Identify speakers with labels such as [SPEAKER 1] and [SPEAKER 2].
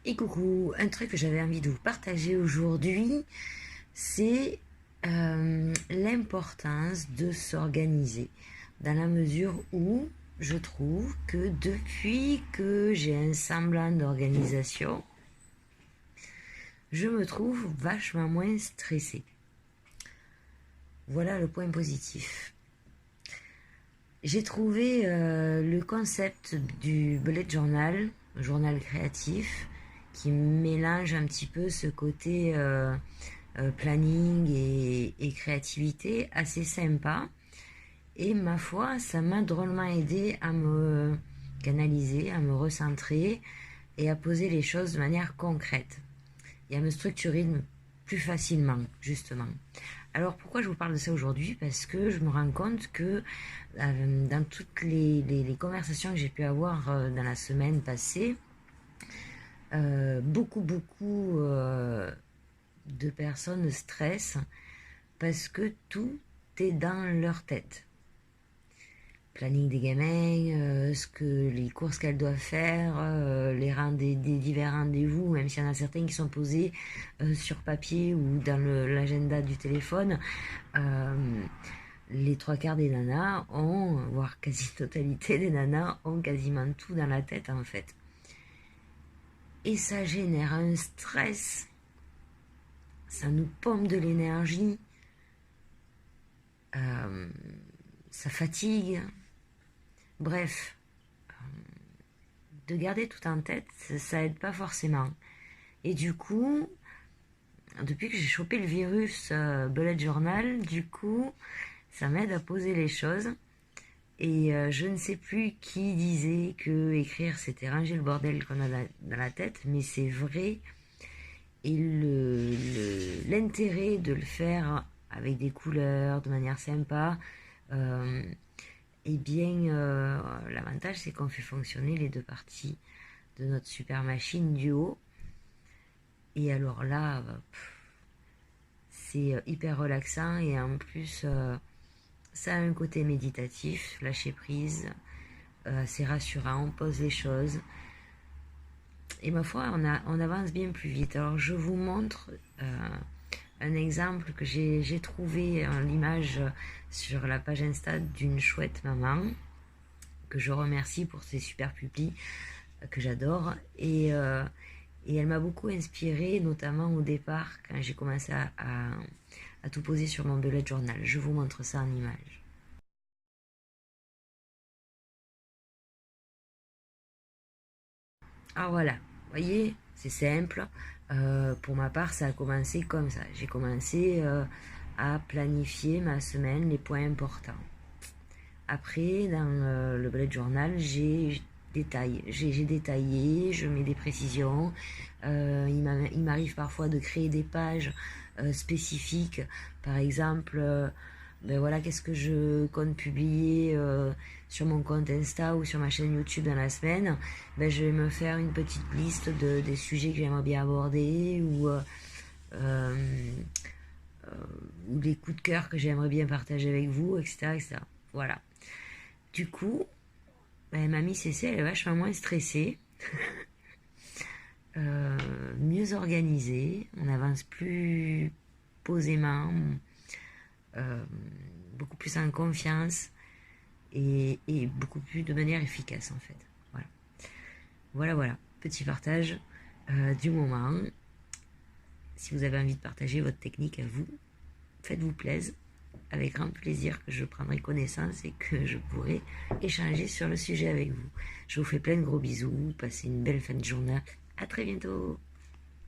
[SPEAKER 1] Et coucou, un truc que j'avais envie de vous partager aujourd'hui, c'est l'importance de s'organiser, dans la mesure où je trouve que depuis que j'ai un semblant d'organisation, je me trouve vachement moins stressée. Voilà le point positif. J'ai trouvé le concept du bullet journal, journal créatif, qui mélange un petit peu ce côté planning et créativité assez sympa. Et ma foi, ça m'a drôlement aidé à me canaliser, à me recentrer et à poser les choses de manière concrète et à me structurer plus facilement, justement. Alors pourquoi je vous parle de ça aujourd'hui? Parce que je me rends compte que dans toutes les conversations que j'ai pu avoir dans la semaine passée, beaucoup de personnes stressent parce que tout est dans leur tête. Planning des gamins, les courses qu'elles doivent faire, des divers rendez-vous, même s'il y en a certains qui sont posés sur papier ou dans l'agenda du téléphone, les trois quarts des nanas ont, voire quasi-totalité des nanas, ont quasiment tout dans la tête en fait. Et ça génère un stress, ça nous pompe de l'énergie, ça fatigue. Bref, de garder tout en tête, ça aide pas forcément. Et du coup, depuis que j'ai chopé le virus bullet journal, du coup, ça m'aide à poser les choses. Et je ne sais plus qui disait que écrire c'était ranger le bordel qu'on a dans la tête, mais c'est vrai. Et l'intérêt de le faire avec des couleurs, de manière sympa, eh bien, l'avantage c'est qu'on fait fonctionner les deux parties de notre super machine du haut. Et alors là, c'est hyper relaxant et en plus, ça a un côté méditatif, lâcher prise, c'est rassurant, on pose les choses. Et ma foi, on avance bien plus vite. Alors je vous montre un exemple que j'ai trouvé en l'image sur la page Insta d'une chouette maman, que je remercie pour ses super pupilles que j'adore. Et elle m'a beaucoup inspirée, notamment au départ, quand j'ai commencé à tout poser sur mon bullet journal. Je vous montre ça en image. Ah voilà, vous voyez, c'est simple. Pour ma part, ça a commencé comme ça. J'ai commencé à planifier ma semaine, les points importants. Après, dans le bullet journal, j'ai détaillé, je mets des précisions. Il m'arrive parfois de créer des pages spécifiques. Par exemple, ben voilà, qu'est-ce que je compte publier sur mon compte Insta ou sur ma chaîne YouTube dans la semaine. Ben, je vais me faire une petite liste des sujets que j'aimerais bien aborder ou des coups de cœur que j'aimerais bien partager avec vous, etc., etc. Voilà. Du coup, ben, mamie Cécile, elle est vachement moins stressée, mieux organisée, on avance plus posément, beaucoup plus en confiance et beaucoup plus de manière efficace en fait. Voilà, petit partage du moment. Si vous avez envie de partager votre technique à vous, faites-vous plaisir, avec grand plaisir que je prendrai connaissance et que je pourrai échanger sur le sujet avec vous. Je vous fais plein de gros bisous, passez une belle fin de journée, à très bientôt.